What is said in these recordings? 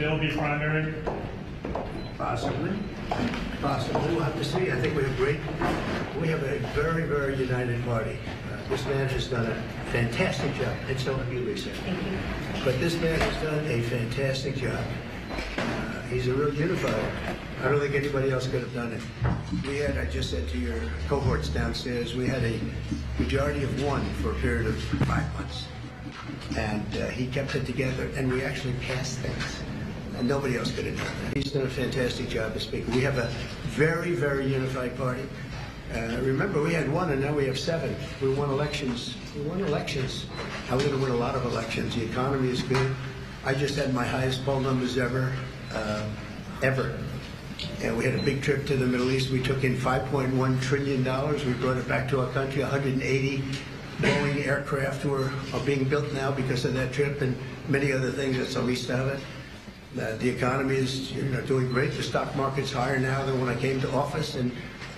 bill be primary? Possibly. Possibly. We'll have to see. I think we have a very, very united party. This man has done a fantastic job, and so have you, Lisa. Thank you. But this man has done a fantastic job. He's a real unifier. I don't think anybody else could have done it. We had, I just said to your cohorts downstairs, we had a majority of one for a period of 5 months. And he kept it together, and we actually passed things. And nobody else could have done that. He's done a fantastic job as Speaker. We have a very, very unified party. Remember, we had 1, and now we have 7. We won elections. We won elections. Now we're going to win a lot of elections. The economy is good. I just had my highest poll numbers ever. And we had a big trip to the Middle East. We took in $5.1 trillion. We brought it back to our country. 180 Boeing aircraft are being built now because of that trip, and many other things. That's the least of it. The economy is doing great. The stock market's higher now than when I came to office, and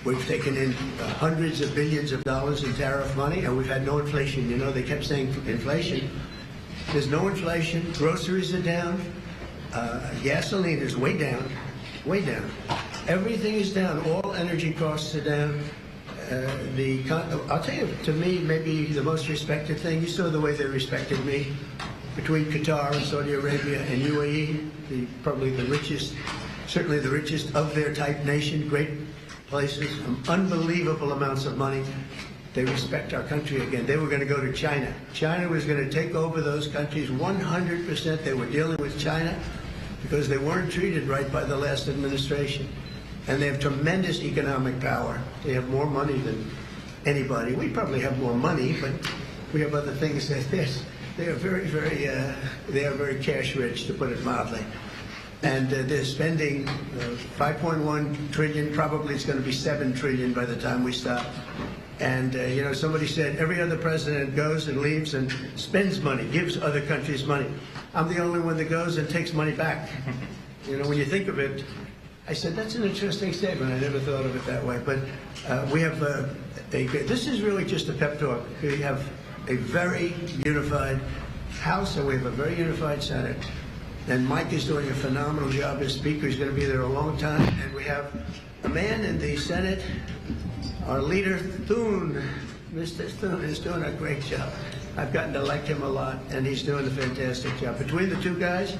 we've taken in hundreds of billions of dollars in tariff money, and we've had no inflation. You know, they kept saying inflation. There's no inflation. Groceries are down. Gasoline is way down, way down. Everything is down. All energy costs are down. I'll tell you, to me, maybe the most respected thing, you saw the way they respected me between Qatar and Saudi Arabia and UAE, probably the richest, certainly the richest of their type nation, great places, unbelievable amounts of money. They respect our country again. They were going to go to China. China was going to take over those countries 100%. They were dealing with China because they weren't treated right by the last administration. And they have tremendous economic power. They have more money than anybody. We probably have more money, but we have other things that they are very, very, they are very cash rich, to put it mildly. And they're spending 5.1 trillion. Probably it's going to be 7 trillion by the time we stop. And somebody said every other president goes and leaves and spends money, gives other countries money. I'm the only one that goes and takes money back. When you think of it, I said, that's an interesting statement. I never thought of it that way. But we have this is really just a pep talk. We have a very unified House, and we have a very unified Senate. And Mike is doing a phenomenal job as Speaker. He's going to be there a long time. And we have a man in the Senate, our leader, Thune. Mr. Thune is doing a great job. I've gotten to like him a lot, and he's doing a fantastic job. Between the two guys,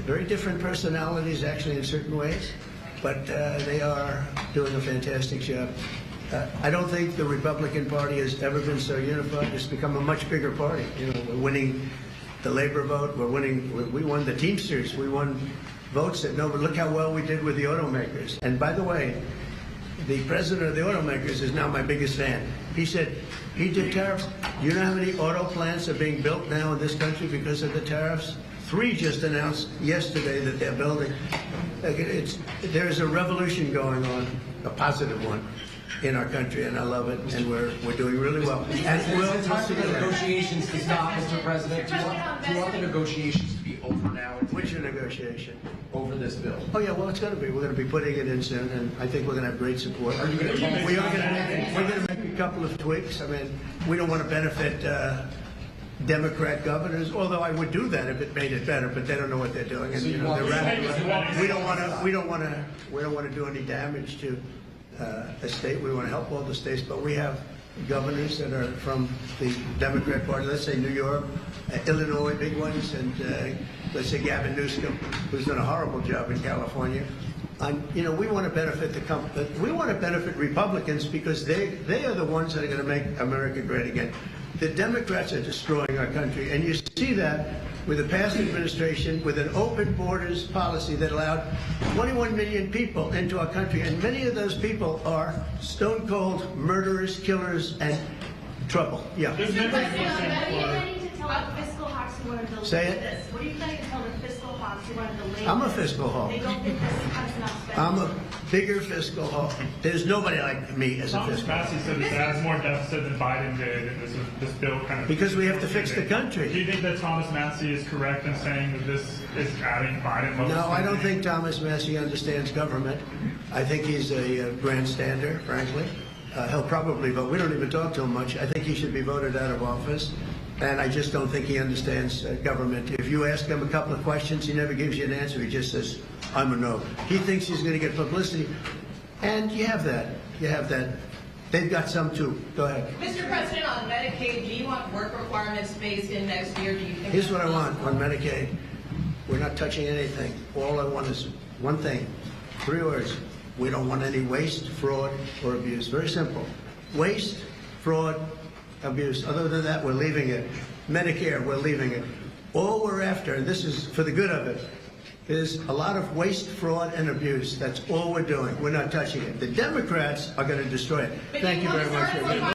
very different personalities, actually, in certain ways, but they are doing a fantastic job. I don't think the Republican Party has ever been so unified. It's become a much bigger party. We're winning the labor vote. We won the Teamsters. We won votes that look how well we did with the automakers. And by the way, the president of the automakers is now my biggest fan. He said he did tariffs. You know how many auto plants are being built now in this country because of the tariffs? 3 just announced yesterday that they're building. There's a revolution going on, a positive one, in our country, and I love it, and we're doing really well. And we'll time for the negotiations to stop, Mr. President. Do you want the negotiations to be over now? Which negotiation? Over this bill. Oh yeah, well it's going to be. We're going to be putting it in soon, and I think we're going to have great support. Are you going to? We're going to make a couple of tweaks. I mean, we don't want to benefit Democrat governors, although I would do that if it made it better, but they don't know what they're doing, and So they're radical. We don't want to do any damage to a state. We want to help all the states, but we have governors that are from the Democrat Party. Let's say New York, Illinois, big ones, and let's say Gavin Newsom, who's done a horrible job in California. We want to benefit we want to benefit Republicans because they are the ones that are going to make America great again. The Democrats are destroying our country, and you see that with the past administration, with an open borders policy that allowed 21 million people into our country, and many of those people are stone-cold murderers, killers, and trouble. Yeah. What are you planning to tell the fiscal hawks who want to delay Say it. this? What are you planning to tell the fiscal hawks who want to delay I'm a this? fiscal hawk. They don't think this cuts enough spending. I'm a bigger fiscal hawk. There's nobody like me as a Thomas fiscal hawk. Massey said that it has more deficit than Biden did, and this bill kind of... Because we have to fix the Do country. you think that Thomas Massey is correct in saying that this is adding Biden? No, I don't think Thomas Massey understands government. I think he's a grandstander, frankly. He'll probably vote. We don't even talk to him much. I think he should be voted out of office. And I just don't think he understands government. If you ask him a couple of questions, he never gives you an answer. He just says, I'm a no. He thinks he's going to get publicity. And you have that. You have that. They've got some too. Go ahead. Mr. President, on Medicaid, do you want work requirements phased in next year? Do you think Here's that's what I want possible? on Medicaid. We're not touching anything. All I want is one thing. 3 words. We don't want any waste, fraud, or abuse. Very simple. Waste, fraud, abuse. Other than that, we're leaving it. Medicare, we're leaving it. All we're after, and this is for the good of it, is a lot of waste, fraud, and abuse. That's all we're doing. We're not touching it. The Democrats are going to destroy it. But Thank you very much. want to start everybody.